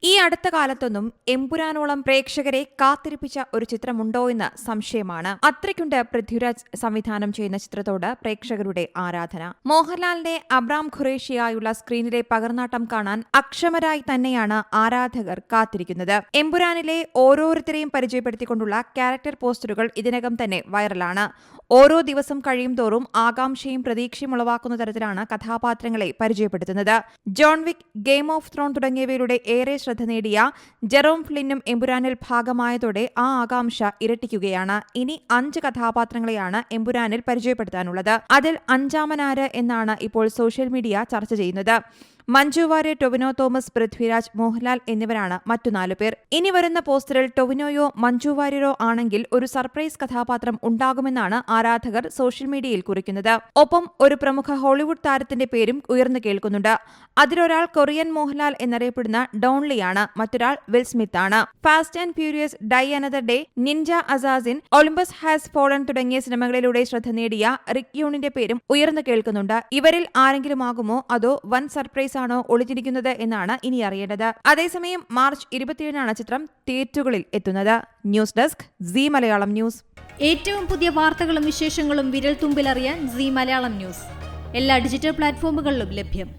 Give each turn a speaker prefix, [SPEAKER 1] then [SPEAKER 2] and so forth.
[SPEAKER 1] ഈ അടുത്ത കാലത്തൊന്നും എമ്പുരാനോളം പ്രേക്ഷകരെ കാത്തിരിപ്പിച്ച ഒരു ചിത്രമുണ്ടോ എന്ന് സംശയമാണ്. അത്രയ്ക്കുണ്ട് പൃഥ്വിരാജ് സംവിധാനം ചെയ്യുന്ന ചിത്രത്തോട് പ്രേക്ഷകരുടെ ആരാധന. മോഹൻലാലിന്റെ അബ്രാം ഖുറേഷിയായുള്ള സ്ക്രീനിലെ പകർന്നാട്ടം കാണാൻ അക്ഷമരായി തന്നെയാണ് ആരാധകർ കാത്തിരിക്കുന്നത്. എമ്പുരാനിലെ ഓരോരുത്തരെയും പരിചയപ്പെടുത്തിക്കൊണ്ടുള്ള ക്യാരക്ടർ പോസ്റ്ററുകൾ ഇതിനകം തന്നെ വൈറലാണ്. ഓരോ ദിവസം കഴിയും തോറും ആകാംക്ഷയും പ്രതീക്ഷയും ഉളവാക്കുന്ന തരത്തിലാണ് കഥാപാത്രങ്ങളെ പരിചയപ്പെടുത്തുന്നത്. John Wick, game of throne തുടങ്ങിയവയിലൂടെ ഏറെ ശ്രദ്ധ നേടിയ ജെറോം ഫ്ലിന്നും എമ്പുരാനിൽ ഭാഗമായതോടെ ആ ആകാംക്ഷ ഇരട്ടിക്കുകയാണ്. ഇനി 5 കഥാപാത്രങ്ങളെയാണ് എമ്പുരാനിൽ പരിചയപ്പെടുത്താനുള്ളത്. അതിൽ 5ാമനാര് എന്നാണ് ഇപ്പോൾ സോഷ്യൽ മീഡിയ ചർച്ച ചെയ്യുന്നത്. മഞ്ജു വാര്യർ, ടൊവിനോ തോമസ്, പൃഥ്വിരാജ്, മോഹൻലാൽ എന്നിവരാണ് മറ്റു 4 പേർ. ഇനി വരുന്ന പോസ്റ്ററിൽ ടൊവിനോയോ മഞ്ജു വാര്യരോ ആണെങ്കിൽ ഒരു സർപ്രൈസ് കഥാപാത്രം ഉണ്ടാകുമെന്നാണ് ആരാധകർ സോഷ്യൽ മീഡിയയിൽ കുറിക്കുന്നത്. ഒപ്പം ഒരു പ്രമുഖ ഹോളിവുഡ് താരത്തിന്റെ പേരും ഉയർന്നു കേൾക്കുന്നുണ്ട്. അതിലൊരാൾ കൊറിയൻ മോഹൻലാൽ എന്നറിയപ്പെടുന്ന ഡോൺലിയാണ്. മറ്റൊരാൾ വിൽ സ്മിത്ത് ആണ്. Fast and furious, die another day, ninja assassin, Olympus has fallen തുടങ്ങിയ സിനിമകളിലൂടെ ശ്രദ്ധ നേടിയ റിക് യൂണിന്റെ പേരും ഉയർന്നു കേൾക്കുന്നുണ്ട്. ഇവരിൽ ആരെങ്കിലും ആകുമോ അതോ വൻ സർപ്രൈസ് ആണോ ഒളിഞ്ഞിരിക്കുന്നത് എന്നാണ് ഇനി അറിയേണ്ടത്. അതേസമയം മാർച്ച് 27-നാണ് ചിത്രം തിയേറ്ററുകളിൽ എത്തുന്നത്. News desk Zee Malayalam News.
[SPEAKER 2] ഏറ്റവും പുതിയ വാർത്തകളും വിശേഷങ്ങളും വിരൽ തുമ്പിലറിയാൻ സീ മലയാളം ന്യൂസ് എല്ലാ ഡിജിറ്റൽ പ്ലാറ്റ്ഫോമുകളിലും ലഭ്യം.